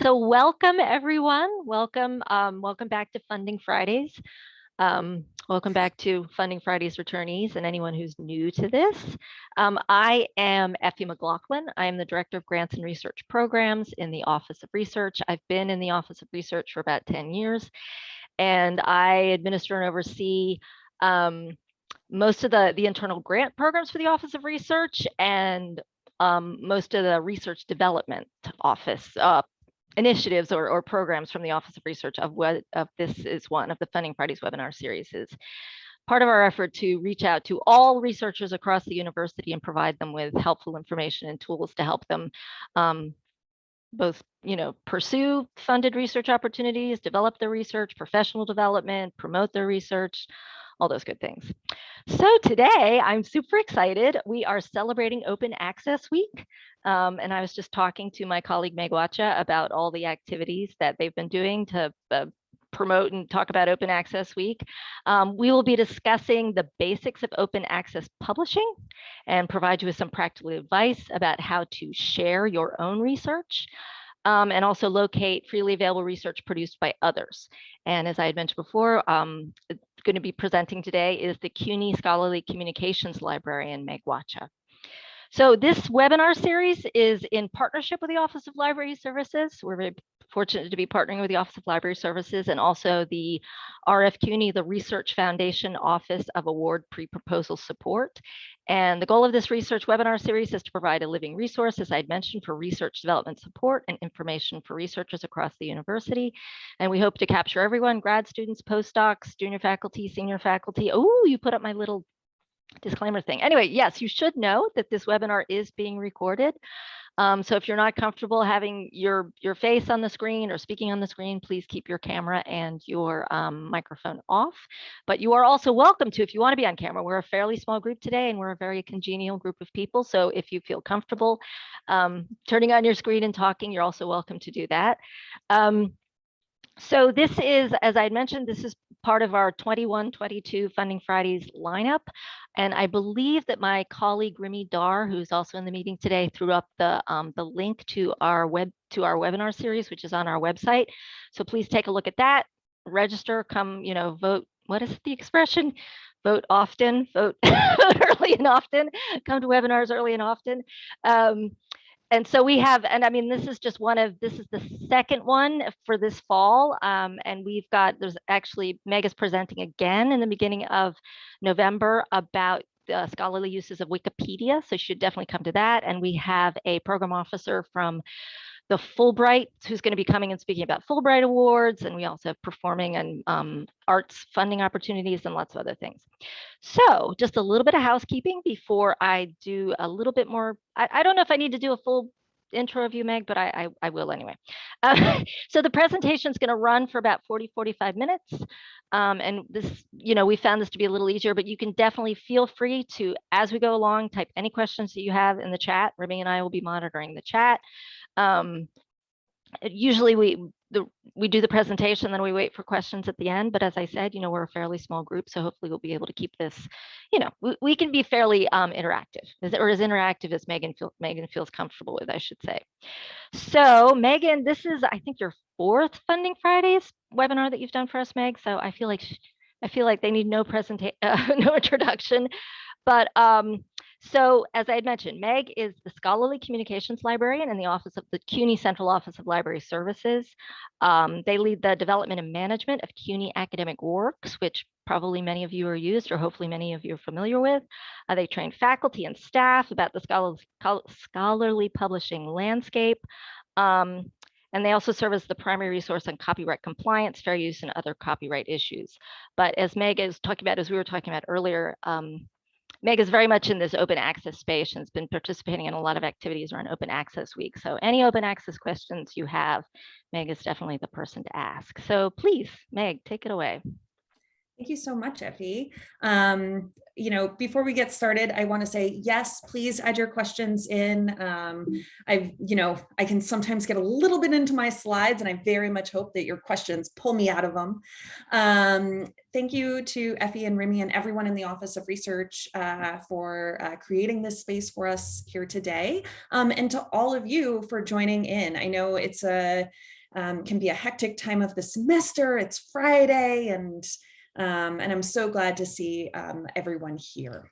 So welcome everyone. Welcome back to Funding Fridays. Welcome back to Funding Fridays returnees and anyone who's new to this. I am Effie McLaughlin. I am the Director of Grants and Research Programs in the Office of Research. I've been in the Office of Research for about 10 years, and I administer and oversee most of the internal grant programs for the Office of Research and most of the research development office initiatives or programs from the Office of Research of this is one of the Funding Fridays webinar series is part of our effort to reach out to all researchers across the university and provide them with helpful information and tools to help them both, pursue funded research opportunities, develop their research, professional development, promote their research, all those good things. So today I'm super excited. We are celebrating Open Access Week. And I was just talking to my colleague Meg Wacha about all the activities that they've been doing to promote and talk about Open Access Week. We will be discussing the basics of open access publishing and provide you with some practical advice about how to share your own research. And also locate freely available research produced by others. And as I had mentioned before, going to be presenting today is the CUNY Scholarly Communications Librarian, Meg Wacha. So this webinar series is in partnership with the Office of Library Services. We're very fortunate to be partnering with the Office of Library Services and also the RF-CUNY, the Research Foundation Office of Award Pre-Proposal Support. And the goal of this research webinar series is to provide a living resource, as I'd mentioned, for research development support and information for researchers across the university. And we hope to capture everyone, grad students, postdocs, junior faculty, senior faculty. Oh, you put up my little disclaimer thing. Anyway, yes, you should know that this webinar is being recorded. So if you're not comfortable having your face on the screen or speaking on the screen, please keep your camera and your microphone off. But you are also welcome to, if you want to be on camera. We're a fairly small group today, and we're a very congenial group of people. So if you feel comfortable turning on your screen and talking, you're also welcome to do that. So this is, as I had mentioned, this is part of our 21-22 Funding Fridays lineup. And I believe that my colleague Remy Dar, who's also in the meeting today, threw up the link to our webinar series, which is on our website. So please take a look at that, register, come, vote. What is the expression? Vote often, vote early and often, come to webinars early and often. And so we have, and I mean, this is the second one for this fall. And there's actually, Meg is presenting again in the beginning of November about the scholarly uses of Wikipedia. So you should definitely come to that. And we have a program officer from the Fulbright, who's going to be coming and speaking about Fulbright Awards, and we also have performing and arts funding opportunities and lots of other things. So just a little bit of housekeeping before I do a little bit more. I don't know if I need to do a full intro of you, Meg, but I will anyway. So the presentation is going to run for about 40-45 minutes. And this, we found this to be a little easier, but you can definitely feel free to, as we go along, type any questions that you have in the chat. Remy and I will be monitoring the chat. Usually we do the presentation, then we wait for questions at the end. But as I said, we're a fairly small group, so hopefully we'll be able to keep this, we can be fairly interactive, or as interactive as Megan feels comfortable with, I should say. So Megan, this is, I think, your fourth Funding Fridays webinar that you've done for us, Meg. So I feel like they need no no introduction. But so as I had mentioned, Meg is the Scholarly Communications Librarian in the office of the CUNY Central Office of Library Services. They lead the development and management of CUNY academic works, which probably many of you are used, or hopefully many of you are familiar with. They train faculty and staff about the scholarly publishing landscape. And they also serve as the primary resource on copyright compliance, fair use, and other copyright issues. But as Meg is talking about, as we were talking about earlier, Meg is very much in this open access space and has been participating in a lot of activities around Open Access Week. So any open access questions you have, Meg is definitely the person to ask. So please, Meg, take it away. Thank you so much, Effie. before we get started, I want to say, yes, please add your questions in. I can sometimes get a little bit into my slides, and I very much hope that your questions pull me out of them. Thank you to Effie and Remy and everyone in the Office of Research for creating this space for us here today, and to all of you for joining in. I know it's can be a hectic time of the semester. It's Friday, and I'm so glad to see everyone here.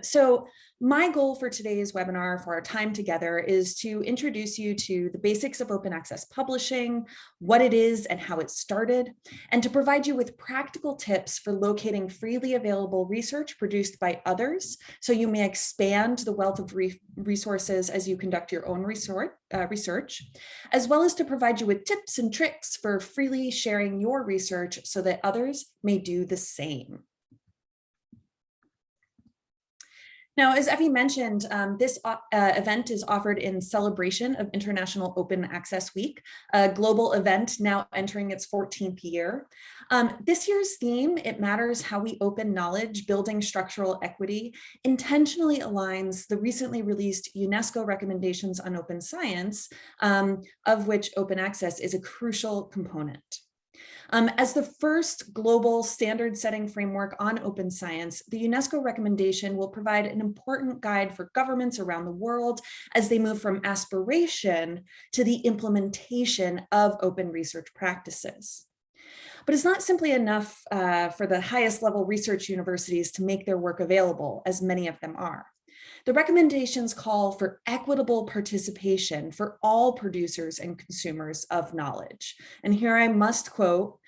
So my goal for today's webinar, for our time together, is to introduce you to the basics of open access publishing, what it is and how it started, and to provide you with practical tips for locating freely available research produced by others, so you may expand the wealth of resources as you conduct your own research, as well as to provide you with tips and tricks for freely sharing your research so that others may do the same. Now, as Effie mentioned, this event is offered in celebration of International Open Access Week, a global event now entering its 14th year. This year's theme, "It Matters How We Open Knowledge, Building Structural Equity," intentionally aligns the recently released UNESCO recommendations on open science, of which open access is a crucial component. As the first global standard-setting framework on open science, the UNESCO recommendation will provide an important guide for governments around the world as they move from aspiration to the implementation of open research practices. But it's not simply enough for the highest level research universities to make their work available, as many of them are. The recommendations call for equitable participation for all producers and consumers of knowledge. And here I must quote,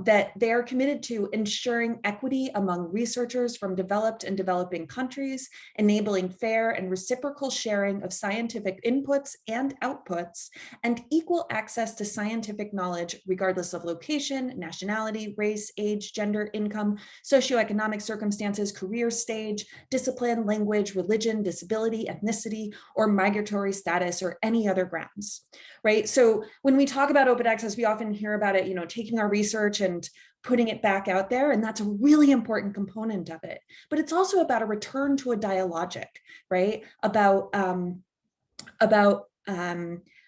that they are committed to ensuring equity among researchers from developed and developing countries, enabling fair and reciprocal sharing of scientific inputs and outputs, and equal access to scientific knowledge regardless of location, nationality, race, age, gender, income, socioeconomic circumstances, career stage, discipline, language, religion, disability, ethnicity, or migratory status, or any other grounds, right? So when we talk about open access, we often hear about it, taking our research and putting it back out there, and that's a really important component of it. But it's also about a return to a dialogic, right? About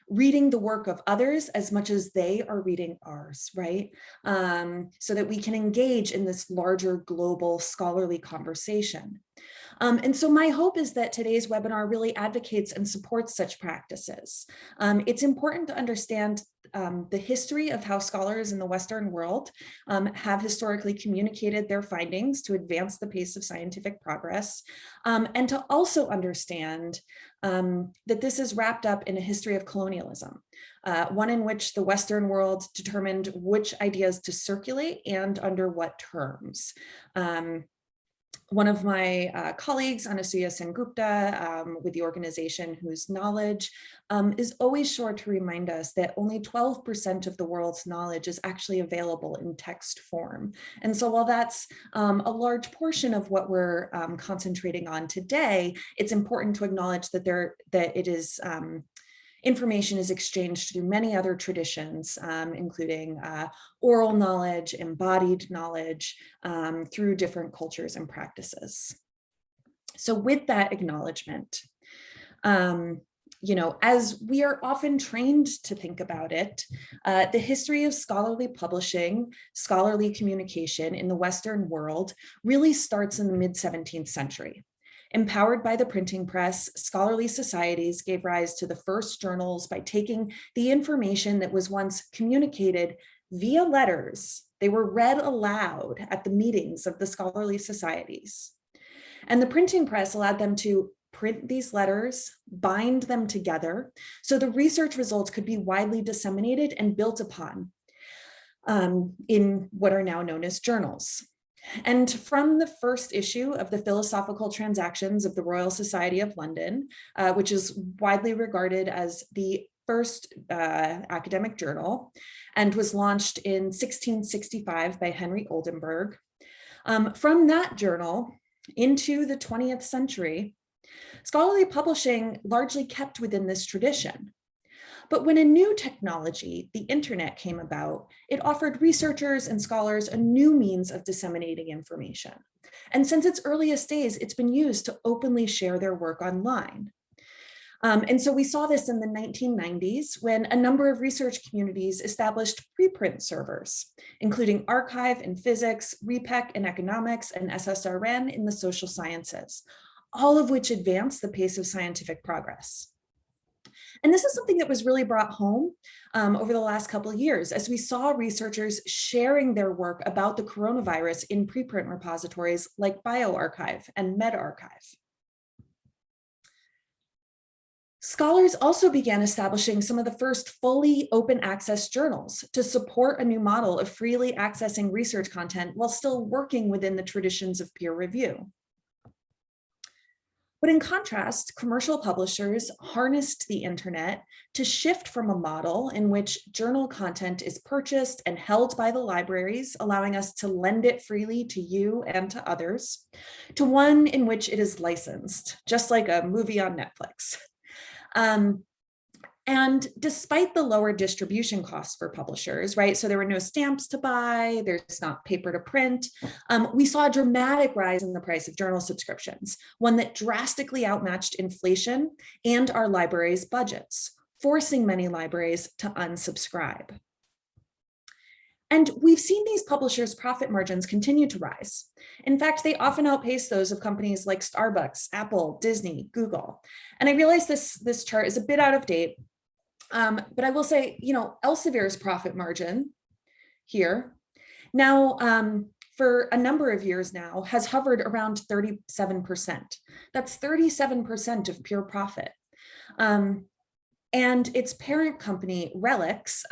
reading the work of others as much as they are reading ours, right? So that we can engage in this larger global scholarly conversation. And so my hope is that today's webinar really advocates and supports such practices. It's important to understand the history of how scholars in the Western world have historically communicated their findings to advance the pace of scientific progress, and to also understand that this is wrapped up in a history of colonialism, one in which the Western world determined which ideas to circulate and under what terms. One of my colleagues, Anasuya Sengupta, with the organization Whose Knowledge, is always sure to remind us that only 12% of the world's knowledge is actually available in text form. And so while that's a large portion of what we're concentrating on today, it's important to acknowledge that information is exchanged through many other traditions, including oral knowledge, embodied knowledge, through different cultures and practices. So with that acknowledgement, as we are often trained to think about it, the history of scholarly publishing, scholarly communication in the Western world really starts in the mid-17th century. Empowered by the printing press, scholarly societies gave rise to the first journals by taking the information that was once communicated via letters. They were read aloud at the meetings of the scholarly societies. And the printing press allowed them to print these letters, bind them together, so the research results could be widely disseminated and built upon in what are now known as journals. And from the first issue of the Philosophical Transactions of the Royal Society of London, which is widely regarded as the first academic journal and was launched in 1665 by Henry Oldenburg, from that journal into the 20th century, scholarly publishing largely kept within this tradition. But when a new technology, the internet, came about, it offered researchers and scholars a new means of disseminating information. And since its earliest days, it's been used to openly share their work online. And so we saw this in the 1990s when a number of research communities established preprint servers, including arXiv in physics, RePEc in economics, and SSRN in the social sciences, all of which advanced the pace of scientific progress. And this is something that was really brought home over the last couple of years as we saw researchers sharing their work about the coronavirus in preprint repositories like bioRxiv and medRxiv. Scholars also began establishing some of the first fully open access journals to support a new model of freely accessing research content while still working within the traditions of peer review. But in contrast, commercial publishers harnessed the internet to shift from a model in which journal content is purchased and held by the libraries, allowing us to lend it freely to you and to others, to one in which it is licensed, just like a movie on Netflix. And despite the lower distribution costs for publishers, right? So there were no stamps to buy, there's not paper to print. We saw a dramatic rise in the price of journal subscriptions, one that drastically outmatched inflation and our libraries' budgets, forcing many libraries to unsubscribe. And we've seen these publishers' profit margins continue to rise. In fact, they often outpace those of companies like Starbucks, Apple, Disney, Google. And I realize this chart is a bit out of date, but I will say, Elsevier's profit margin here now for a number of years now has hovered around 37%. That's 37% of pure profit. And its parent company, Relics,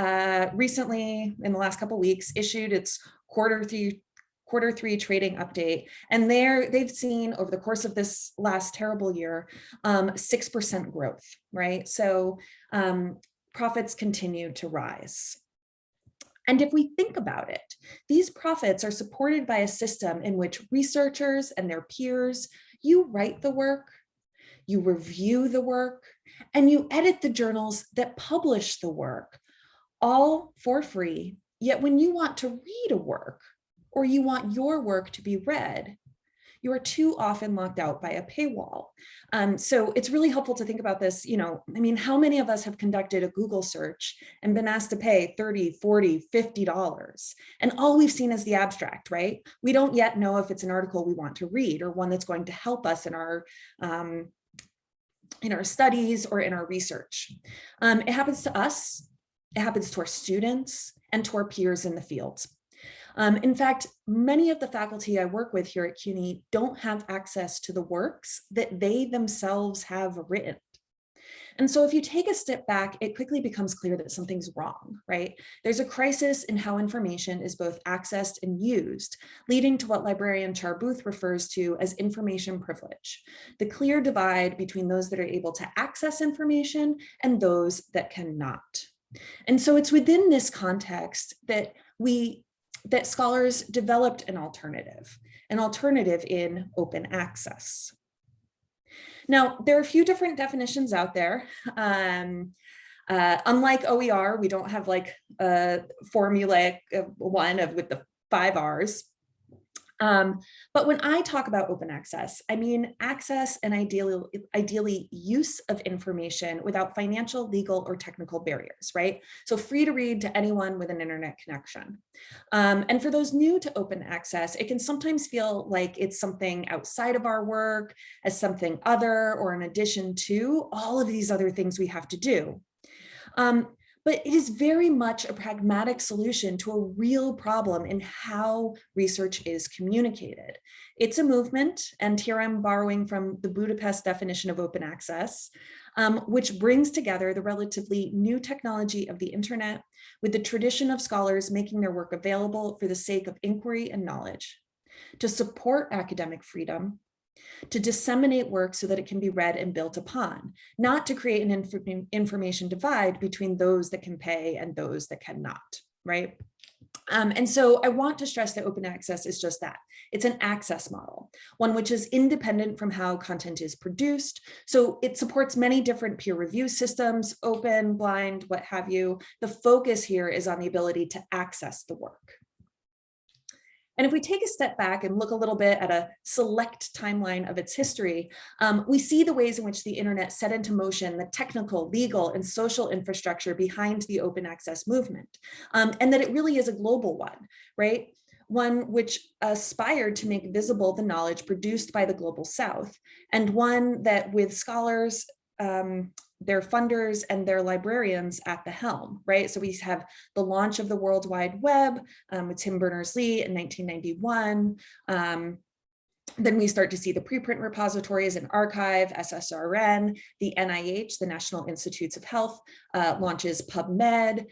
recently, in the last couple of weeks, issued its quarter three trading update. And they've seen over the course of this last terrible year, 6% growth, right? So profits continue to rise. And if we think about it, these profits are supported by a system in which researchers and their peers, you write the work, you review the work, and you edit the journals that publish the work, all for free. Yet when you want to read a work, or you want your work to be read, you are too often locked out by a paywall. So it's really helpful to think about this. How many of us have conducted a Google search and been asked to pay $30, $40, $50? And all we've seen is the abstract, right? We don't yet know if it's an article we want to read or one that's going to help us in our studies or in our research. It happens to us, it happens to our students and to our peers in the field. In fact, many of the faculty I work with here at CUNY don't have access to the works that they themselves have written. And so if you take a step back, it quickly becomes clear that something's wrong, right? There's a crisis in how information is both accessed and used, leading to what librarian Char Booth refers to as information privilege, the clear divide between those that are able to access information and those that cannot. And so it's within this context that scholars developed an alternative in open access. Now, there are a few different definitions out there. Unlike OER, we don't have like a formulaic one with the 5 R's. But when I talk about open access, I mean access and ideally use of information without financial, legal, or technical barriers, right? So free to read to anyone with an internet connection. And for those new to open access, it can sometimes feel like it's something outside of our work, as something other, or in addition to all of these other things we have to do. But it is very much a pragmatic solution to a real problem in how research is communicated. It's a movement, and here I'm borrowing from the Budapest definition of open access, which brings together the relatively new technology of the internet with the tradition of scholars making their work available for the sake of inquiry and knowledge, to support academic freedom, to disseminate work so that it can be read and built upon, not to create an information divide between those that can pay and those that cannot, right? And so I want to stress that open access is just that. It's an access model, one which is independent from how content is produced. So it supports many different peer review systems, open, blind, what have you. The focus here is on the ability to access the work. And if we take a step back and look a little bit at a select timeline of its history, we see the ways in which the internet set into motion the technical, legal, and social infrastructure behind the open access movement, and that it really is a global one, right? One which aspired to make visible the knowledge produced by the global South, and one that with scholars, their funders and their librarians at the helm, right? So we have the launch of the World Wide Web with Tim Berners-Lee in 1991. Then we start to see the preprint repositories and archive, SSRN, the NIH, the National Institutes of Health, launches PubMed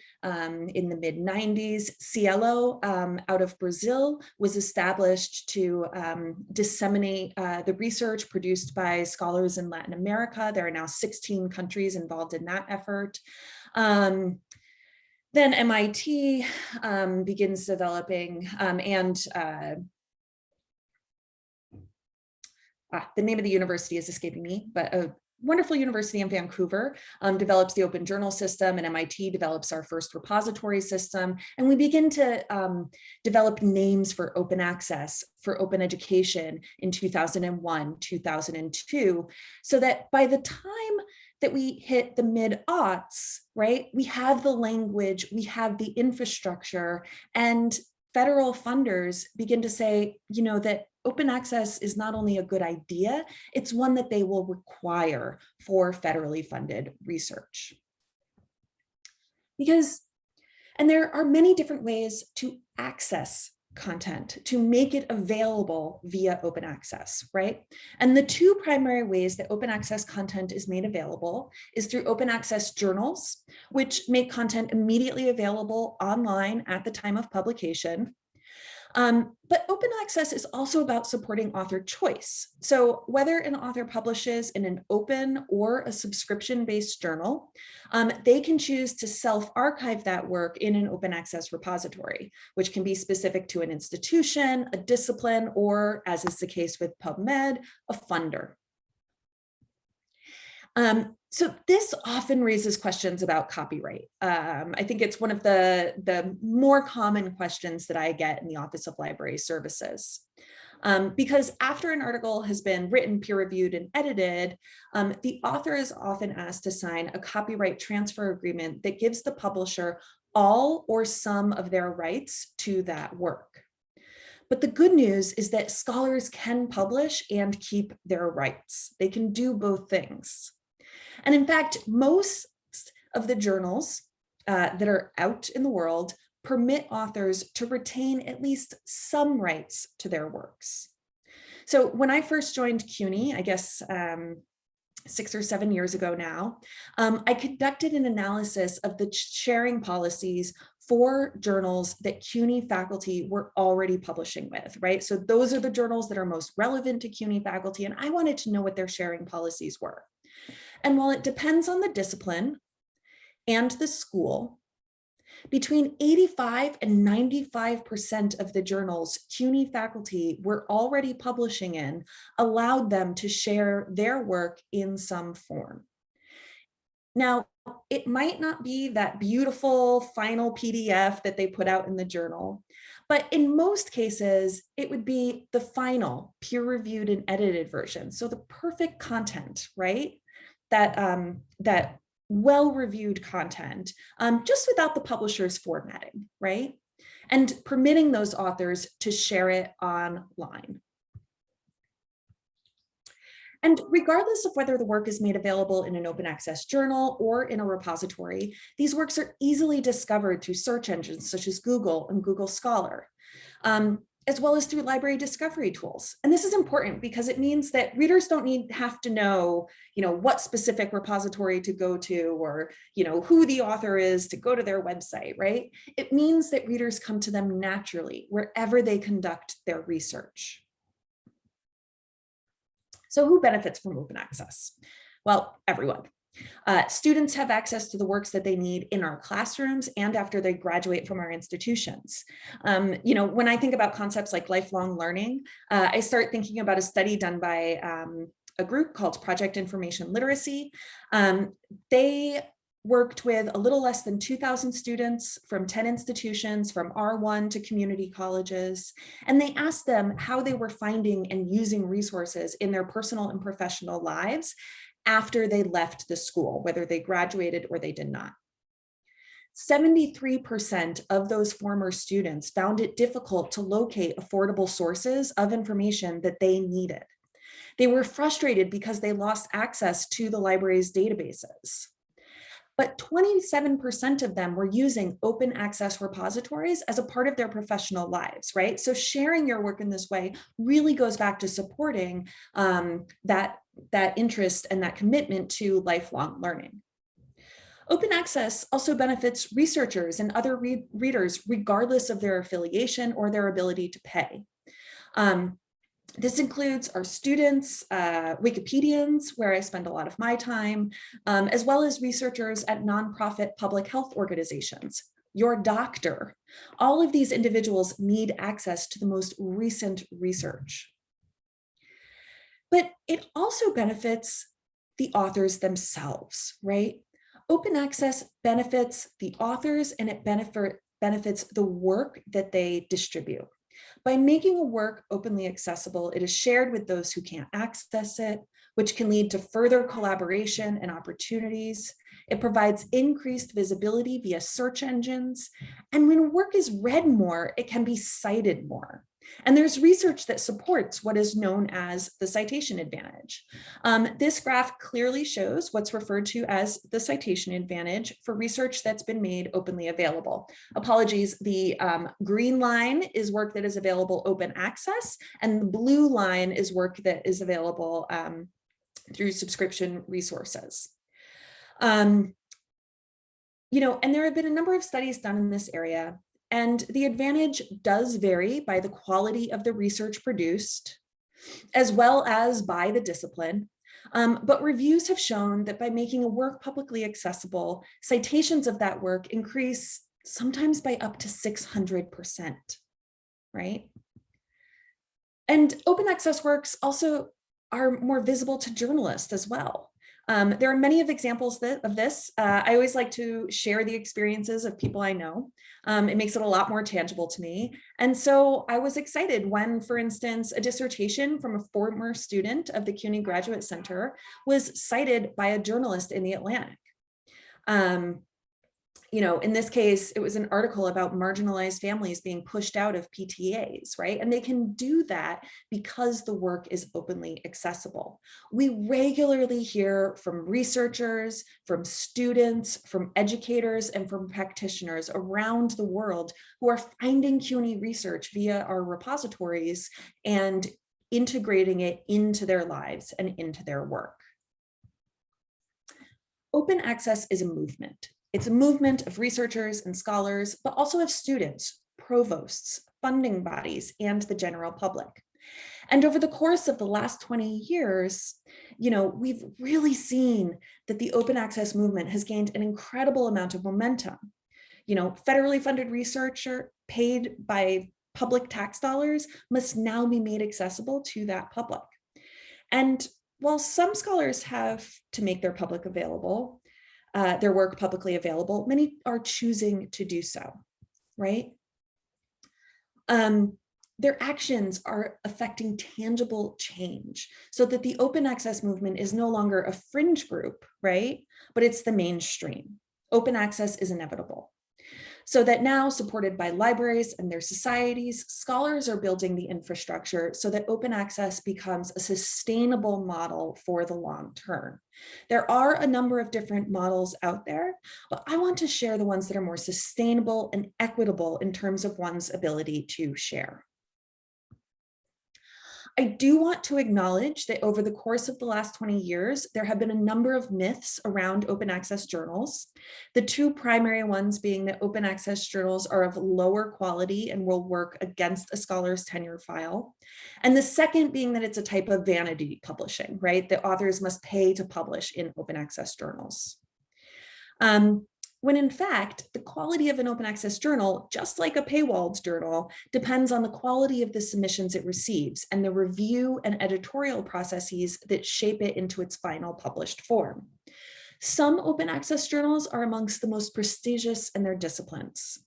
in the mid-90s. Cielo out of Brazil was established to disseminate the research produced by scholars in Latin America. There are now 16 countries involved in that effort. Then MIT begins developing the name of the university is escaping me, but a wonderful university in Vancouver develops the open journal system, and MIT develops our first repository system. And we begin to develop names for open access, for open education in 2001, 2002, so that by the time that we hit the mid-aughts, right, we have the language, we have the infrastructure, and federal funders begin to say, you know, that open access is not only a good idea, it's one that they will require for federally funded research. And there are many different ways to access content, to make it available via open access, right? And the two primary ways that open access content is made available is through open access journals, which make content immediately available online at the time of publication. But open access is also about supporting author choice. So whether an author publishes in an open or a subscription-based journal, they can choose to self-archive that work in an open access repository, which can be specific to an institution, a discipline, or, as is the case with PubMed, a funder. So this often raises questions about copyright. I think it's one of the more common questions that I get in the Office of Library Services. Because after an article has been written, peer-reviewed, and edited, the author is often asked to sign a copyright transfer agreement that gives the publisher all or some of their rights to that work. But the good news is that scholars can publish and keep their rights. They can do both things. And in fact, most of the journals that are out in the world permit authors to retain at least some rights to their works. So when I first joined CUNY, I guess 6 or 7 years ago now, I conducted an analysis of the sharing policies for journals that CUNY faculty were already publishing with, right? So those are the journals that are most relevant to CUNY faculty, and I wanted to know what their sharing policies were. And while it depends on the discipline and the school, between 85 and 95% of the journals CUNY faculty were already publishing in allowed them to share their work in some form. Now, it might not be that beautiful final PDF that they put out in the journal, but in most cases, it would be the final peer-reviewed and edited version. So the perfect content, right? That well-reviewed content, just without the publisher's formatting, right? And permitting those authors to share it online. And regardless of whether the work is made available in an open access journal or in a repository, these works are easily discovered through search engines such as Google and Google Scholar, as well as through library discovery tools. And this is important because it means that readers don't have to know, what specific repository to go to or, who the author is to go to their website, right? It means that readers come to them naturally wherever they conduct their research. So who benefits from open access? Well, everyone. Students have access to the works that they need in our classrooms and after they graduate from our institutions. When I think about concepts like lifelong learning, I start thinking about a study done by a group called Project Information Literacy. They worked with a little less than 2,000 students from 10 institutions, from R1 to community colleges, and they asked them how they were finding and using resources in their personal and professional lives after they left the school, whether they graduated or they did not. 73% of those former students found it difficult to locate affordable sources of information that they needed. They were frustrated because they lost access to the library's databases. But 27% of them were using open access repositories as a part of their professional lives, right? So sharing your work in this way really goes back to supporting that interest and that commitment to lifelong learning. Open access also benefits researchers and other readers, regardless of their affiliation or their ability to pay. This includes our students, Wikipedians, where I spend a lot of my time, as well as researchers at nonprofit public health organizations, your doctor. All of these individuals need access to the most recent research. But it also benefits the authors themselves, right? Open access benefits the authors and it benefits the work that they distribute. By making a work openly accessible, it is shared with those who can't access it, which can lead to further collaboration and opportunities. It provides increased visibility via search engines. And when work is read more, it can be cited more. And there's research that supports what is known as the citation advantage. This graph clearly shows what's referred to as the citation advantage for research that's been made openly available. Apologies, the green line is work that is available open access, and the blue line is work that is available through subscription resources. And there have been a number of studies done in this area. And the advantage does vary by the quality of the research produced, as well as by the discipline. But reviews have shown that by making a work publicly accessible, citations of that work increase sometimes by up to 600%, right? And open access works also are more visible to journalists as well. There are many of examples of this. I always like to share the experiences of people I know. It makes it a lot more tangible to me. And so I was excited when, for instance, a dissertation from a former student of the CUNY Graduate Center was cited by a journalist in the Atlantic. In this case, it was an article about marginalized families being pushed out of PTAs, right? And they can do that because the work is openly accessible. We regularly hear from researchers, from students, from educators, and from practitioners around the world who are finding CUNY research via our repositories and integrating it into their lives and into their work. Open access is a movement. It's a movement of researchers and scholars, but also of students, provosts, funding bodies, and the general public. And over the course of the last 20 years, we've really seen that the open access movement has gained an incredible amount of momentum. Federally funded research paid by public tax dollars must now be made accessible to that public. And while some scholars have to make their their work publicly available, many are choosing to do so, right? Their actions are affecting tangible change so that the open access movement is no longer a fringe group, right? But it's the mainstream. Open access is inevitable. So that now, supported by libraries and their societies, scholars are building the infrastructure so that open access becomes a sustainable model for the long term. There are a number of different models out there, but I want to share the ones that are more sustainable and equitable in terms of one's ability to share. I do want to acknowledge that over the course of the last 20 years, there have been a number of myths around open access journals. The two primary ones being that open access journals are of lower quality and will work against a scholar's tenure file. And the second being that it's a type of vanity publishing, right? That authors must pay to publish in open access journals. When in fact, the quality of an open access journal, just like a paywalled journal, depends on the quality of the submissions it receives and the review and editorial processes that shape it into its final published form. Some open access journals are amongst the most prestigious in their disciplines.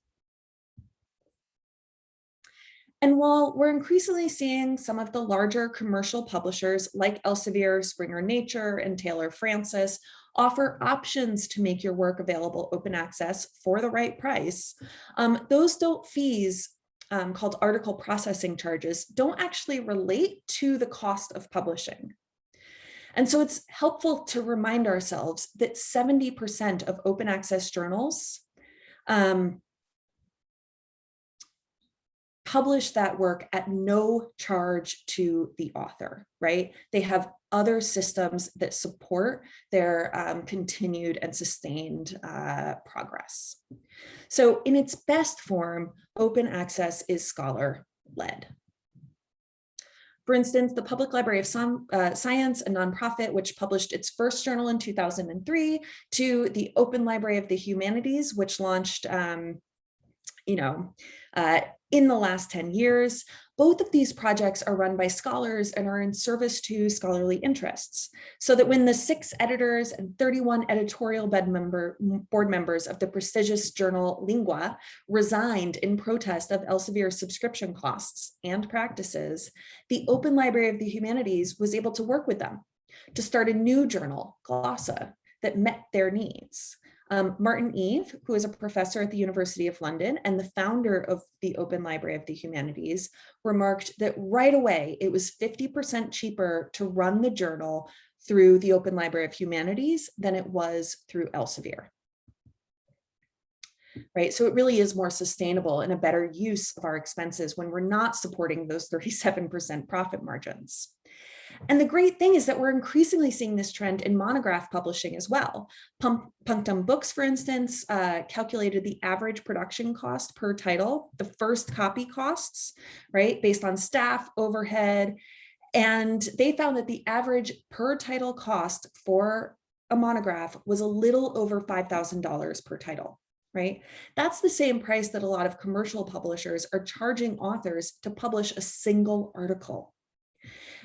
And while we're increasingly seeing some of the larger commercial publishers like Elsevier, Springer Nature, and Taylor Francis offer options to make your work available open access for the right price, those fees called article processing charges don't actually relate to the cost of publishing. And so it's helpful to remind ourselves that 70% of open access journals publish that work at no charge to the author, right? They have other systems that support their continued and sustained progress. So in its best form, open access is scholar-led. For instance, the Public Library of Science, a nonprofit which published its first journal in 2003, to the Open Library of the Humanities, which launched in the last 10 years. Both of these projects are run by scholars and are in service to scholarly interests, so that when the 6 editors and 31 editorial board members of the prestigious journal Lingua resigned in protest of Elsevier's subscription costs and practices, the Open Library of the Humanities was able to work with them to start a new journal, Glossa, that met their needs. Martin Eve, who is a professor at the University of London and the founder of the Open Library of the Humanities, remarked that right away it was 50% cheaper to run the journal through the Open Library of Humanities than it was through Elsevier. Right, so it really is more sustainable and a better use of our expenses when we're not supporting those 37% profit margins. And the great thing is that we're increasingly seeing this trend in monograph publishing as well. Punctum Books, for instance, calculated the average production cost per title, the first copy costs, right, based on staff, overhead, and they found that the average per title cost for a monograph was a little over $5,000 per title. Right? That's the same price that a lot of commercial publishers are charging authors to publish a single article.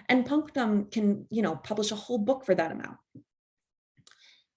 And Punctum can, publish a whole book for that amount.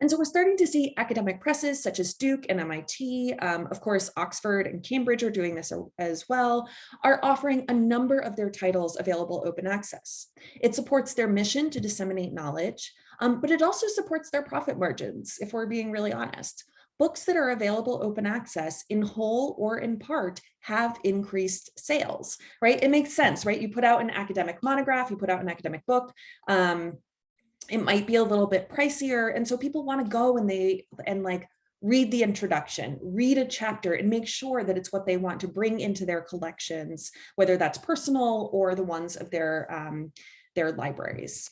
And so we're starting to see academic presses such as Duke and MIT, of course, Oxford and Cambridge are doing this as well, are offering a number of their titles available open access. It supports their mission to disseminate knowledge, but it also supports their profit margins, if we're being really honest. Books that are available open access in whole or in part have increased sales, right? It makes sense, right? You put out an academic monograph, you put out an academic book, it might be a little bit pricier. And so people want to go and read the introduction, read a chapter and make sure that it's what they want to bring into their collections, whether that's personal or the ones of their libraries.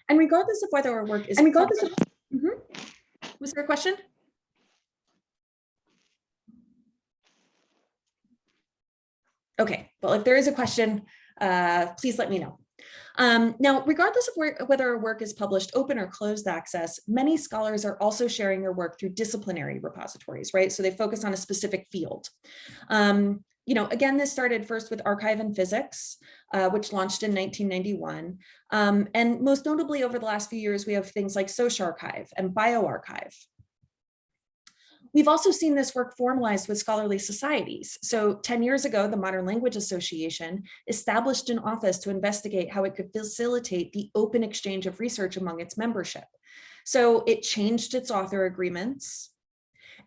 And regardless of whether our work is Was there a question? Okay, well, if there is a question, please let me know. Now, regardless of whether a work is published open or closed access, many scholars are also sharing their work through disciplinary repositories, right? So they focus on a specific field. Again, this started first with Archive and Physics, which launched in 1991. And most notably over the last few years, we have things like SocArchive and BioArchive. We've also seen this work formalized with scholarly societies. So 10 years ago, the Modern Language Association established an office to investigate how it could facilitate the open exchange of research among its membership. So it changed its author agreements,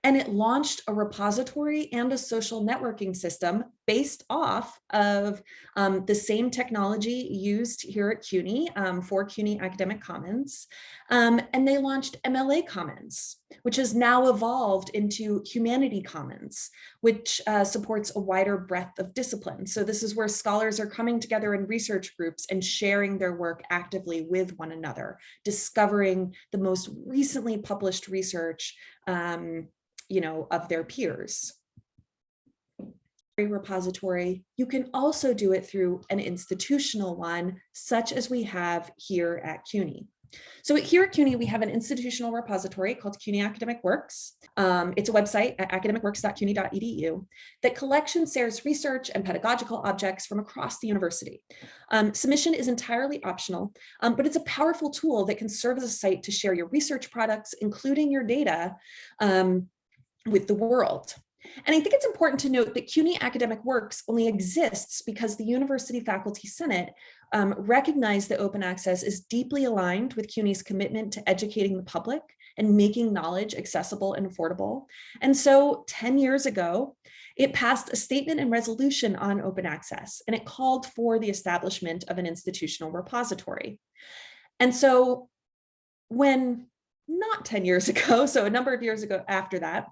and it launched a repository and a social networking system based off of the same technology used here at CUNY for CUNY Academic Commons. And they launched MLA Commons, which has now evolved into Humanity Commons, which supports a wider breadth of discipline. So this is where scholars are coming together in research groups and sharing their work actively with one another, discovering the most recently published research of their peers. Repository, you can also do it through an institutional one, such as we have here at CUNY. So here at CUNY, we have an institutional repository called CUNY Academic Works. It's a website at academicworks.cuny.edu that collects and shares research and pedagogical objects from across the university. Submission is entirely optional, but it's a powerful tool that can serve as a site to share your research products, including your data, with the world. And I think it's important to note that CUNY Academic Works only exists because the University Faculty Senate recognized that open access is deeply aligned with CUNY's commitment to educating the public and making knowledge accessible and affordable. And so 10 years ago, it passed a statement and resolution on open access, and it called for the establishment of an institutional repository. And so when not 10 years ago, so a number of years ago after that,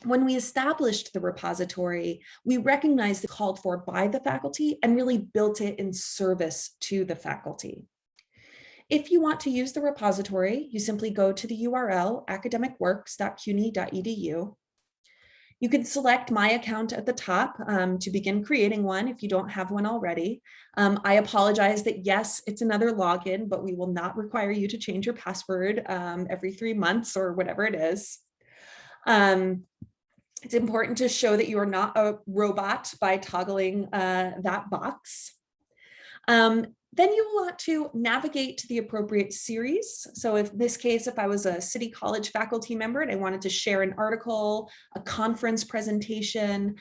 when we established the repository, we recognized the called for by the faculty and really built it in service to the faculty. If you want to use the repository, you simply go to the URL academicworks.cuny.edu. You can select My Account at the top to begin creating one if you don't have one already. I apologize that yes, it's another login, but we will not require you to change your password every 3 months or whatever it is. It's important to show that you are not a robot by toggling that box. Then you will want to navigate to the appropriate series. So in this case, if I was a City College faculty member and I wanted to share an article, a conference presentation,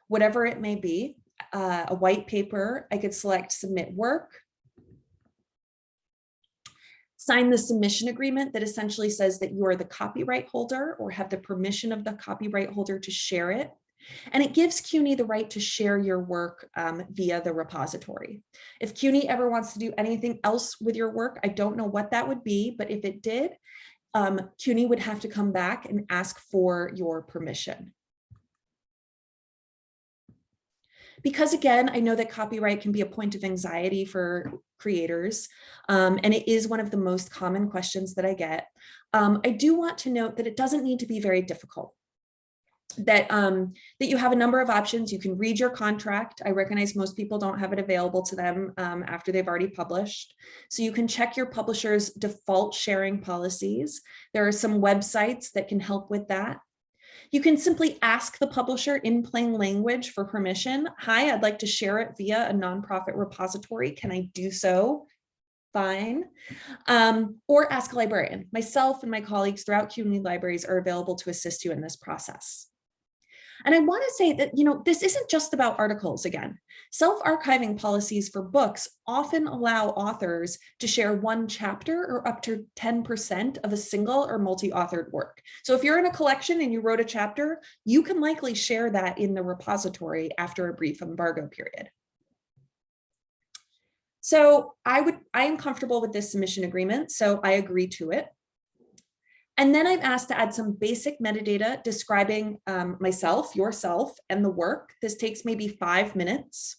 whatever it may be, a white paper, I could select Submit Work. Sign the submission agreement that essentially says that you are the copyright holder or have the permission of the copyright holder to share it. And it gives CUNY the right to share your work via the repository. If CUNY ever wants to do anything else with your work, I don't know what that would be, but if it did, CUNY would have to come back and ask for your permission. Because again, I know that copyright can be a point of anxiety for creators, and it is one of the most common questions that I get. I do want to note that it doesn't need to be very difficult. That you have a number of options. You can read your contract. I recognize most people don't have it available to them after they've already published. So you can check your publisher's default sharing policies. There are some websites that can help with that. You can simply ask the publisher in plain language for permission. Hi, I'd like to share it via a nonprofit repository. Can I do so? Fine. Or ask a librarian. Myself and my colleagues throughout CUNY libraries are available to assist you in this process. And I want to say that, this isn't just about articles again. Self-archiving policies for books often allow authors to share one chapter or up to 10% of a single or multi-authored work. So if you're in a collection and you wrote a chapter, you can likely share that in the repository after a brief embargo period. So I am comfortable with this submission agreement, so I agree to it. And then I'm asked to add some basic metadata describing myself, yourself, and the work. This takes maybe 5 minutes.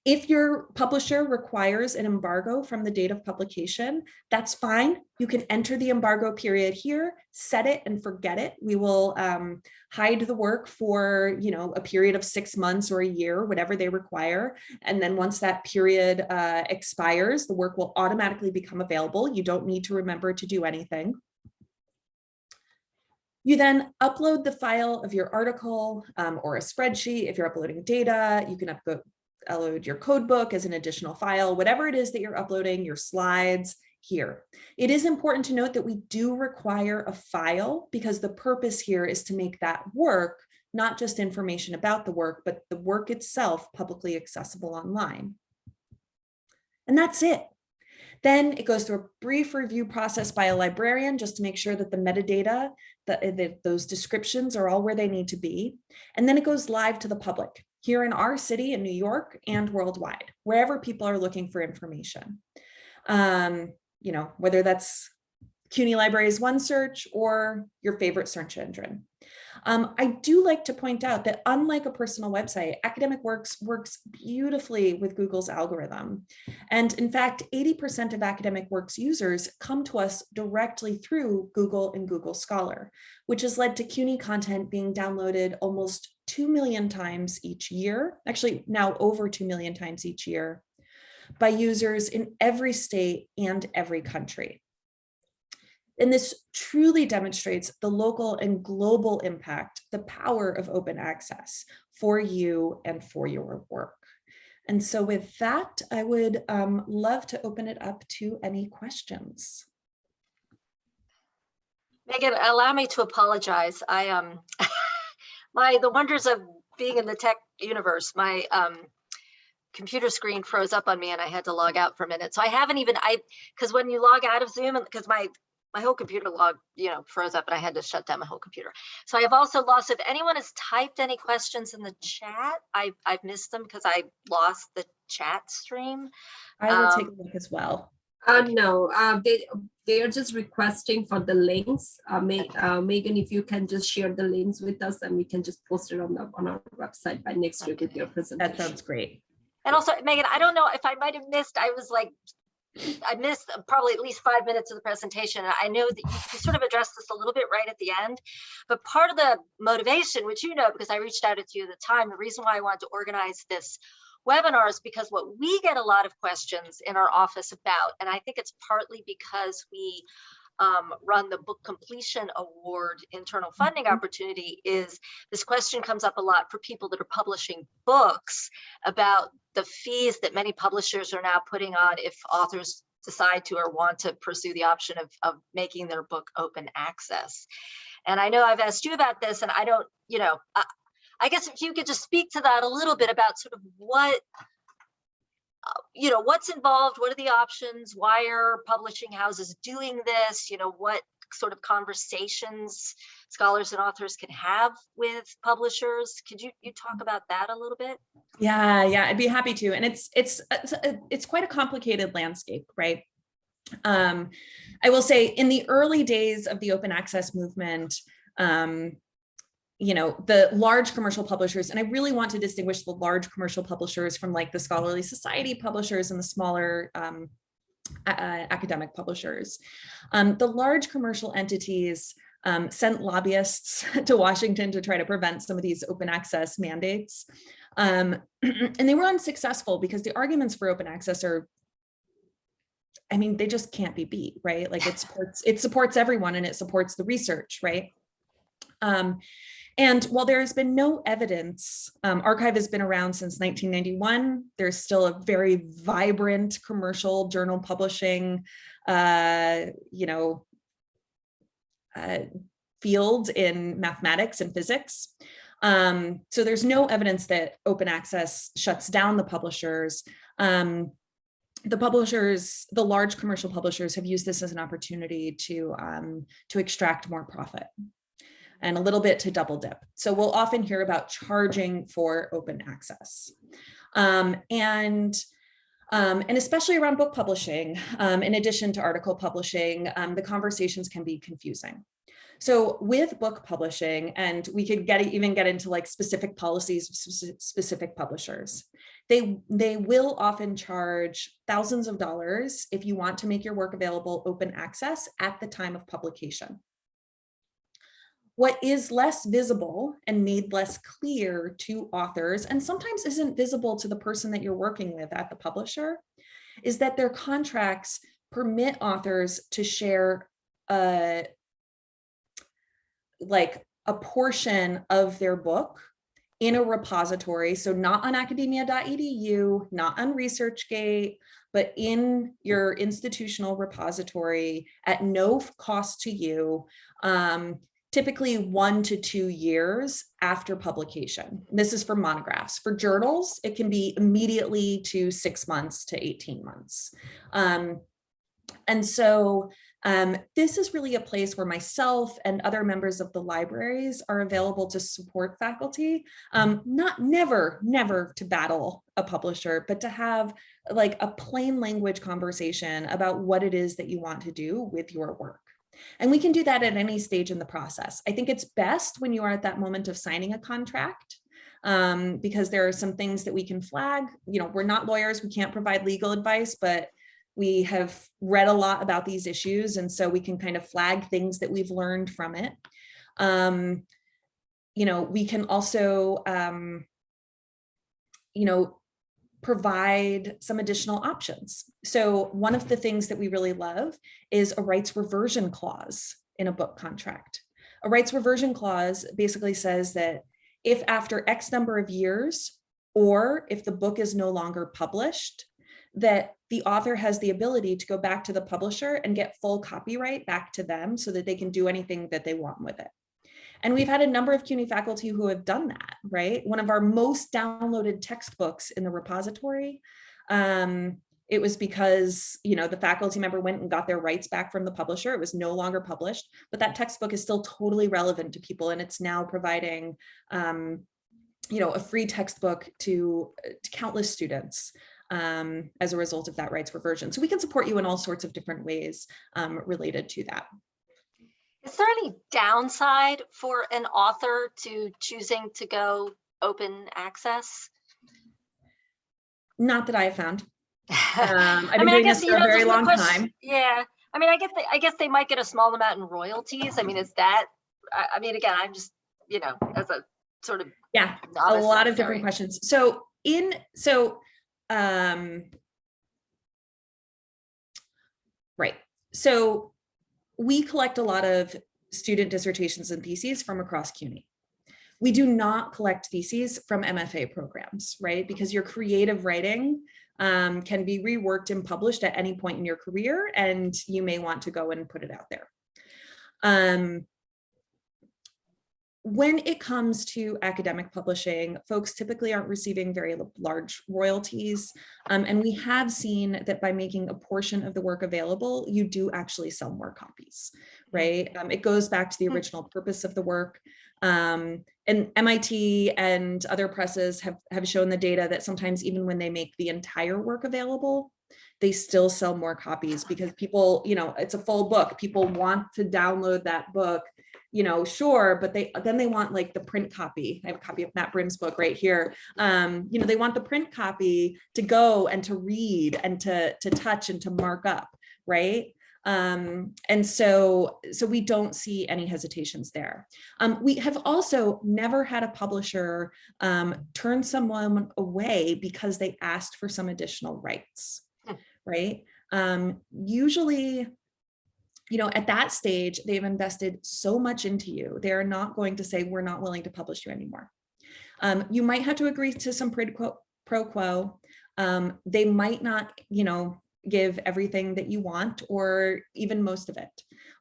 If your publisher requires an embargo from the date of publication, that's fine. You can enter the embargo period here, set it and forget it. We will hide the work for a period of 6 months or a year, whatever they require. And then once that period expires, the work will automatically become available. You don't need to remember to do anything. You then upload the file of your article or a spreadsheet. If you're uploading data, you can upload your code book as an additional file, whatever it is that you're uploading, your slides here. It is important to note that we do require a file because the purpose here is to make that work, not just information about the work, but the work itself publicly accessible online. And that's it. Then it goes through a brief review process by a librarian just to make sure that the metadata, that those descriptions are all where they need to be. And then it goes live to the public here in our city in New York and worldwide, wherever people are looking for information. Whether that's CUNY Libraries OneSearch or your favorite search engine. I do like to point out that unlike a personal website, Academic Works works beautifully with Google's algorithm. And in fact, 80% of Academic Works users come to us directly through Google and Google Scholar, which has led to CUNY content being downloaded almost 2 million times each year, actually now over 2 million times each year, by users in every state and every country. And this truly demonstrates the local and global impact, the power of open access for you and for your work. And so with that, I would love to open it up to any questions. Megan, allow me to apologize. I the wonders of being in the tech universe, my computer screen froze up on me and I had to log out for a minute. So I haven't even, because when you log out of Zoom, because my whole computer froze up and I had to shut down my whole computer. So I have also lost, if anyone has typed any questions in the chat, I've missed them because I lost the chat stream. I will take a look as well. No, they are just requesting for the links. Megan, if you can just share the links with us and we can just post it on our website by next week with your presentation. That sounds great. And also, Megan, I don't know if I might have missed, I missed probably at least 5 minutes of the presentation. And I know that you sort of addressed this a little bit right at the end, but part of the motivation, which because I reached out to you at the time, the reason why I wanted to organize this webinar is because what we get a lot of questions in our office about, and I think it's partly because we run the Book Completion Award internal funding opportunity, is this question comes up a lot for people that are publishing books about the fees that many publishers are now putting on if authors decide to or want to pursue the option of making their book open access. And I know I've asked you about this, and I don't, I guess if you could just speak to that a little bit about sort of what, what's involved, what are the options, why are publishing houses doing this, what sort of conversations scholars and authors can have with publishers. Could you talk about that a little bit? Yeah, I'd be happy to. And it's quite a complicated landscape, right? I will say in the early days of the open access movement, the large commercial publishers, and I really want to distinguish the large commercial publishers from like the scholarly society publishers and the smaller academic publishers. The large commercial entities sent lobbyists to Washington to try to prevent some of these open access mandates. And they were unsuccessful because the arguments for open access they just can't be beat, right? Like it supports everyone and it supports the research, right? And while there has been no evidence, arXiv has been around since 1991. There's still a very vibrant commercial journal publishing, field in mathematics and physics. So there's no evidence that open access shuts down the publishers. The large commercial publishers have used this as an opportunity to extract more profit and a little bit to double dip. So we'll often hear about charging for open access. And especially around book publishing, in addition to article publishing, the conversations can be confusing. So with book publishing, and we could even get into like specific policies of specific publishers, they will often charge thousands of dollars if you want to make your work available open access at the time of publication. What is less visible and made less clear to authors, and sometimes isn't visible to the person that you're working with at the publisher, is that their contracts permit authors to share a portion of their book in a repository. So not on academia.edu, not on ResearchGate, but in your institutional repository at no cost to you, typically 1 to 2 years after publication. This is for monographs. For journals, it can be immediately to 6 months to 18 months. And so this is really a place where myself and other members of the libraries are available to support faculty, never to battle a publisher, but to have like a plain language conversation about what it is that you want to do with your work. And we can do that at any stage in the process. I think it's best when you are at that moment of signing a contract, because there are some things that we can flag. You know, we're not lawyers, we can't provide legal advice, but we have read a lot about these issues, and so we can kind of flag things that we've learned from it. You know, we can also, you know, provide some additional options. So one of the things that we really love is a rights reversion clause in a book contract. A rights reversion clause basically says that if after X number of years, or if the book is no longer published, that the author has the ability to go back to the publisher and get full copyright back to them so that they can do anything that they want with it. And we've had a number of CUNY faculty who have done that, right? One of our most downloaded textbooks in the repository, it was because, you know, the faculty member went and got their rights back from the publisher. It was no longer published, but that textbook is still totally relevant to people, and it's now providing, you know, a free textbook to countless students as a result of that rights reversion. So we can support you in all sorts of different ways related to that. Is there any downside for an author to choosing to go open access? Not that I have found. I've been I mean, doing this for a very long time. Yeah, I mean, I guess they might get a small amount in royalties. I mean, is that? I mean, again, I'm just, you know, as a sort of a lot of different questions. So right. So we collect a lot of student dissertations and theses from across CUNY. We do not collect theses from MFA programs, right? Because your creative writing can be reworked and published at any point in your career, and you may want to go and put it out there. When it comes to academic publishing, folks typically aren't receiving very large royalties. And we have seen that by making a portion of the work available, you do actually sell more copies, right? It goes back to the original purpose of the work. And MIT and other presses have shown the data that sometimes even when they make the entire work available, they still sell more copies because people, you know, it's a full book. People want to download that book, you know, sure, but then they want like the print copy. I have a copy of Matt Brim's book right here. You know, they want the print copy to go and to read and to touch and to mark up, right? And so we don't see any hesitations there. We have also never had a publisher turn someone away because they asked for some additional rights, right? Usually, you know, at that stage, they've invested so much into you, they're not going to say, we're not willing to publish you anymore. You might have to agree to some pro quo. They might not, you know, give everything that you want or even most of it,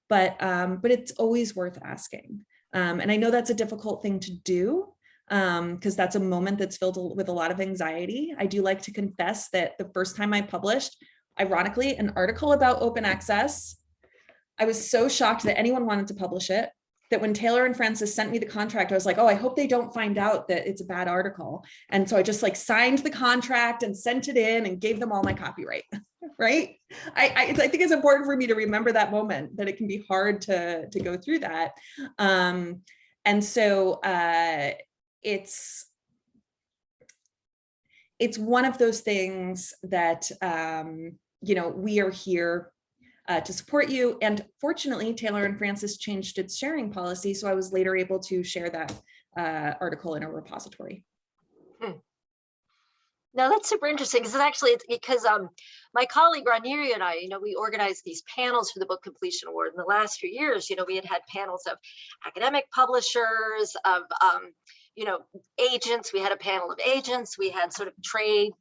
but it's always worth asking. And I know that's a difficult thing to do because that's a moment that's filled with a lot of anxiety. I do like to confess that the first time I published, ironically, an article about open access, I was so shocked that anyone wanted to publish it, that when Taylor and Francis sent me the contract, I was like, oh, I hope they don't find out that it's a bad article. And so I just like signed the contract and sent it in and gave them all my copyright, right? I think it's important for me to remember that moment, that it can be hard to go through that. And so it's one of those things that, you know, we are here to support you. And fortunately, Taylor and Francis changed its sharing policy, so I was later able to share that article in a repository. No, that's super interesting because it's because my colleague Ranieri and I, you know, we organized these panels for the Book Completion Award. In the last few years, you know, we had panels of academic publishers, of you know, agents. We had a panel of agents. We had sort of trade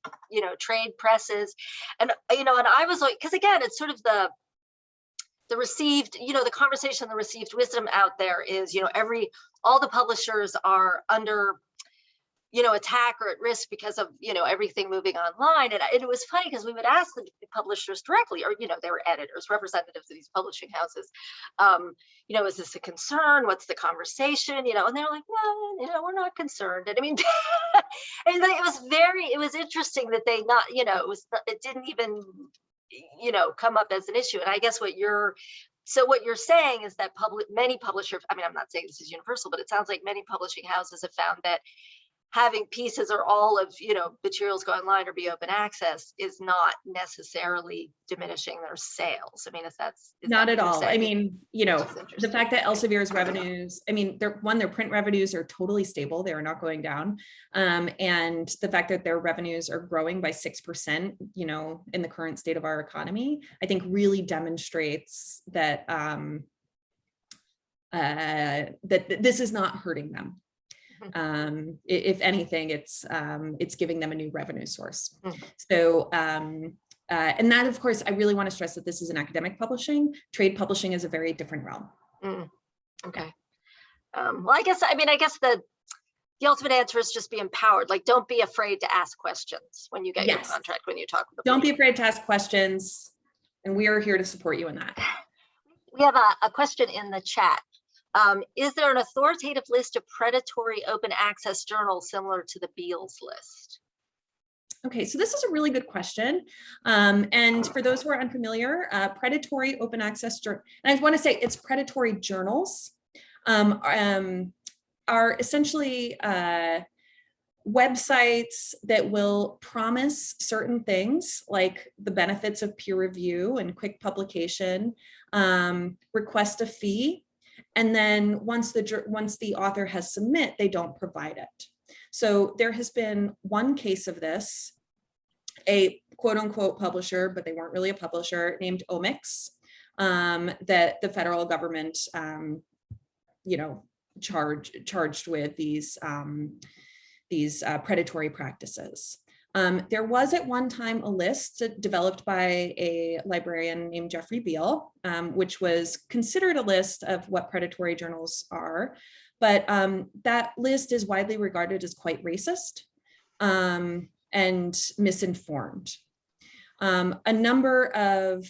presses, and you know, and I was like, because again, it's sort of the received, you know, the conversation, the received wisdom out there is, you know, all the publishers are under, attack or at risk because of, everything moving online. And it was funny because we would ask the publishers directly, or, they were editors, representatives of these publishing houses, is this a concern? What's the conversation? And they're like, well, we're not concerned. And I mean, and it was interesting that they not, it didn't even, come up as an issue. And I guess what you're saying is that many publishers, I mean, I'm not saying this is universal, but it sounds like many publishing houses have found that having pieces or all of materials go online or be open access is not necessarily diminishing their sales. I mean, is not that at all. I saying? mean, the fact that Elsevier's revenues, I mean, their print revenues are totally stable. They are not going down. And the fact that their revenues are growing by 6%, in the current state of our economy, I think really demonstrates that that this is not hurting them. If anything, it's giving them a new revenue source. So, and that, of course, I really want to stress that this is an academic publishing. Trade publishing is a very different realm. Okay. Well, I guess the ultimate answer is just be empowered. Like, don't be afraid to ask questions when you get your contract, when you talk with the Don't be afraid to ask questions, and we are here to support you in that. We have a question in the chat. Is there an authoritative list of predatory open access journals similar to the Beals list? Okay, so this is a really good question. And for those who are unfamiliar, predatory open access, and I want to say it's predatory journals, are essentially websites that will promise certain things like the benefits of peer review and quick publication, request a fee, and then once the author has submit, they don't provide it. So there has been one case of this, a quote unquote publisher, but they weren't really a publisher, named Omics, that the federal government, charged with these predatory practices. There was at one time a list developed by a librarian named Jeffrey Beal, which was considered a list of what predatory journals are, but that list is widely regarded as quite racist and misinformed. A number of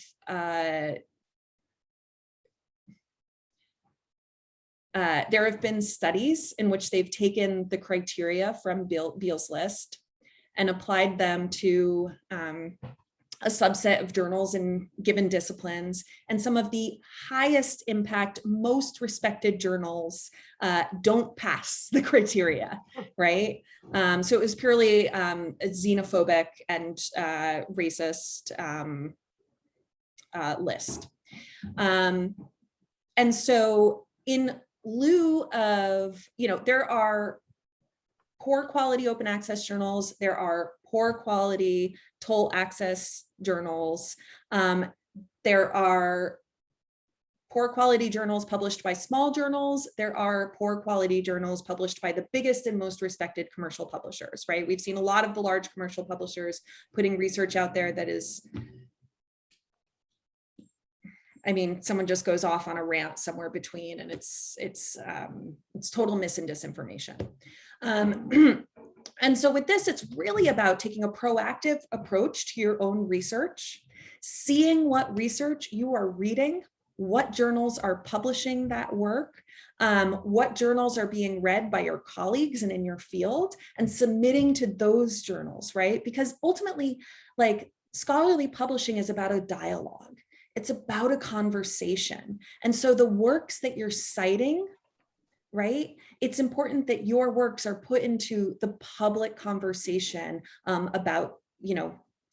there have been studies in which they've taken the criteria from Beal's list and applied them to a subset of journals in given disciplines, and some of the highest impact, most respected journals don't pass the criteria, right? So it was purely a xenophobic and racist list. And so in lieu of, there are poor quality open access journals, there are poor quality toll access journals, there are poor quality journals published by small journals, there are poor quality journals published by the biggest and most respected commercial publishers, right? We've seen a lot of the large commercial publishers putting research out there that is, I mean, someone just goes off on a rant somewhere between, and it's total mis and disinformation. And so with this, it's really about taking a proactive approach to your own research, seeing what research you are reading, what journals are publishing that work, what journals are being read by your colleagues and in your field, and submitting to those journals, right? Because ultimately, like, scholarly publishing is about a dialogue. It's about a conversation. And so the works that you're citing, right? It's important that your works are put into the public conversation about,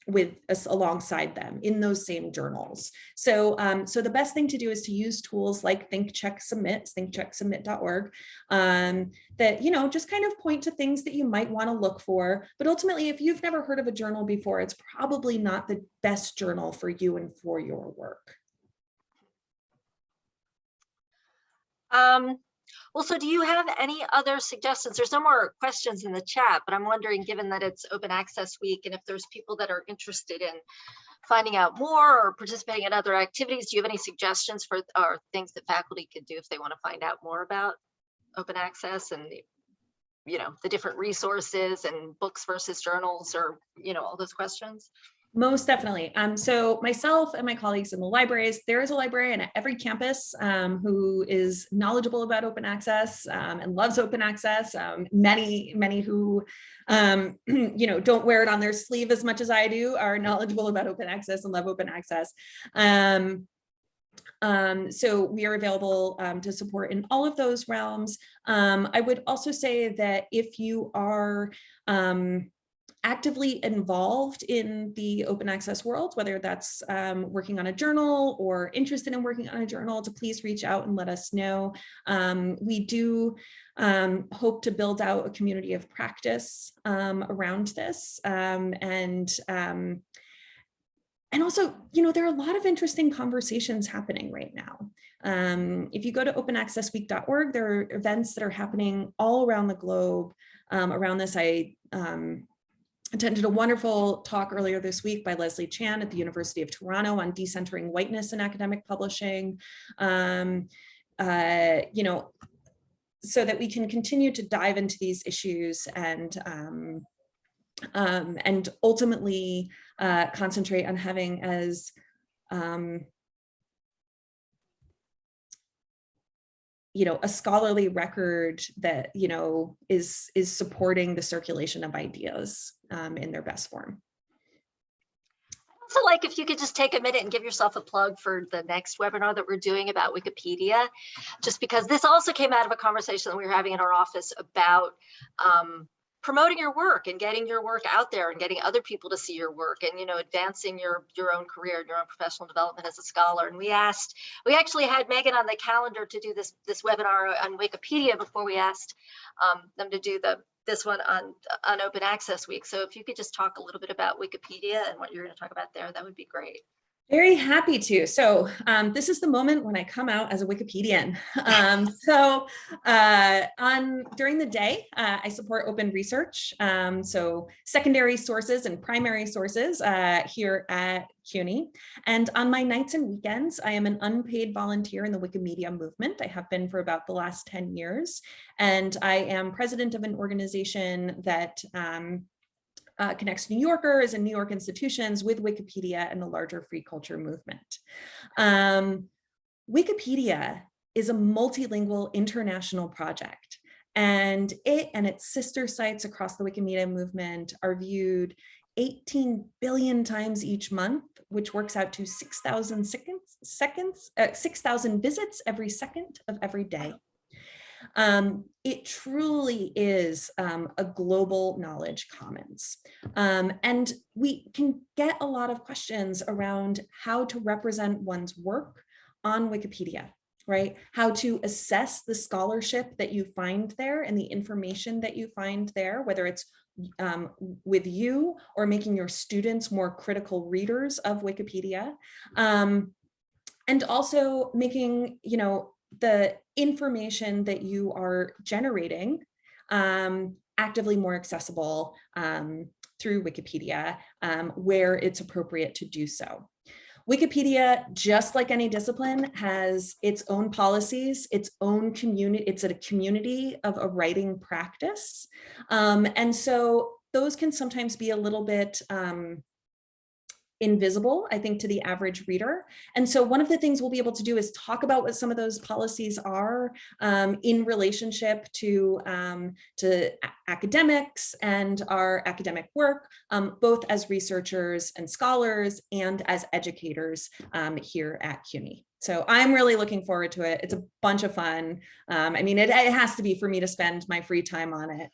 with us alongside them in those same journals. So, so the best thing to do is to use tools like Think, Check, Submit, thinkchecksubmit.org, that, just kind of point to things that you might want to look for. But ultimately, if you've never heard of a journal before, it's probably not the best journal for you and for your work. Well, so do you have any other suggestions? There's no more questions in the chat, but I'm wondering, given that it's Open Access Week, and if there's people that are interested in finding out more or participating in other activities, do you have any suggestions for or things that faculty could do if they want to find out more about open access and the different resources and books versus journals, or, all those questions? Most definitely. So myself and my colleagues in the libraries, there is a librarian at every campus who is knowledgeable about open access and loves open access. Many who, don't wear it on their sleeve as much as I do are knowledgeable about open access and love open access. So we are available to support in all of those realms. I would also say that if you are actively involved in the open access world, whether that's working on a journal or interested in working on a journal, to please reach out and let us know. We do hope to build out a community of practice around this. And also, there are a lot of interesting conversations happening right now. If you go to openaccessweek.org, there are events that are happening all around the globe around this. I attended a wonderful talk earlier this week by Leslie Chan at the University of Toronto on decentering whiteness in academic publishing. So that we can continue to dive into these issues and ultimately concentrate on having as a scholarly record that is supporting the circulation of ideas in their best form. Also, like, if you could just take a minute and give yourself a plug for the next webinar that we're doing about Wikipedia, just because this also came out of a conversation that we were having in our office about promoting your work and getting your work out there and getting other people to see your work and, advancing your own career and your own professional development as a scholar. And we actually had Megan on the calendar to do this webinar on Wikipedia before we asked them to do this one on Open Access Week. So if you could just talk a little bit about Wikipedia and what you're going to talk about there, that would be great. Very happy to. So this is the moment when I come out as a Wikipedian. During the day, I support open research. So secondary sources and primary sources here at CUNY. And on my nights and weekends, I am an unpaid volunteer in the Wikimedia movement. I have been for about the last 10 years. And I am president of an organization that connects New Yorkers and New York institutions with Wikipedia and the larger free culture movement. Wikipedia is a multilingual international project, and it and its sister sites across the Wikimedia movement are viewed 18 billion times each month, which works out to 6,000 6,000 visits every second of every day. It truly is a global knowledge commons. And we can get a lot of questions around how to represent one's work on Wikipedia, right? How to assess the scholarship that you find there and the information that you find there, whether it's with you or making your students more critical readers of Wikipedia. And also making, the information that you are generating actively more accessible through Wikipedia where it's appropriate to do so. Wikipedia, just like any discipline, has its own policies, its own community. It's a community of a writing practice. And so those can sometimes be a little bit invisible, I think, to the average reader. And so one of the things we'll be able to do is talk about what some of those policies are in relationship to academics and our academic work, both as researchers and scholars and as educators here at CUNY. So I'm really looking forward to it. It's a bunch of fun. I mean, it has to be for me to spend my free time on it.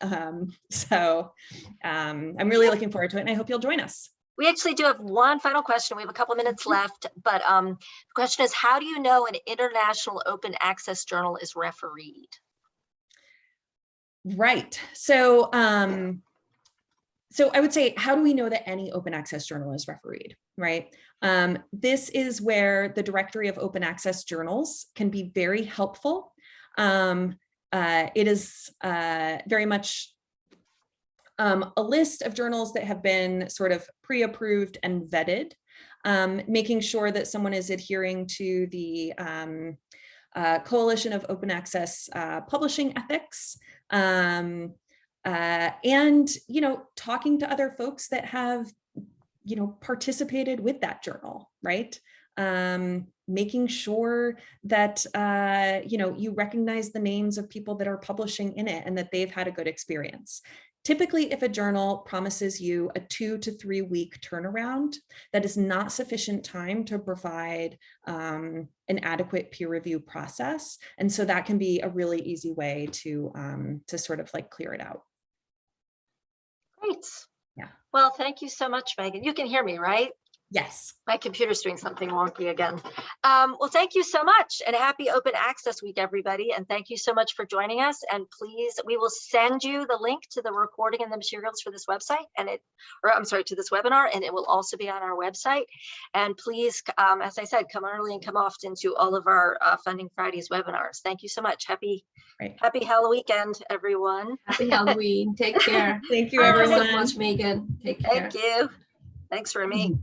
I'm really looking forward to it, and I hope you'll join us. We actually do have one final question. We have a couple of minutes left, but the question is, how do you know an international open access journal is refereed? Right. So I would say, how do we know that any open access journal is refereed, right? This is where the directory of open access journals can be very helpful. It is very much a list of journals that have been sort of pre-approved and vetted, making sure that someone is adhering to the Coalition of Open Access Publishing Ethics, And, talking to other folks that have, participated with that journal, right? Making sure that, you recognize the names of people that are publishing in it and that they've had a good experience. Typically, if a journal promises you a 2 to 3 week turnaround, that is not sufficient time to provide an adequate peer review process. And so that can be a really easy way to sort of like clear it out. Great. Yeah. Well, thank you so much, Megan. You can hear me, right? Yes. My computer's doing something wonky again. Well, thank you so much, and happy Open Access Week, everybody. And thank you so much for joining us. And please, we will send you the link to the recording and the materials for this website, to this webinar, and it will also be on our website. And please, as I said, come early and come often to all of our Funding Fridays webinars. Thank you so much. Happy Halloween weekend, everyone. Happy Halloween. Take care. Thank you, Thank you everyone. so much, Megan. Take care. Thank you. Thanks for me.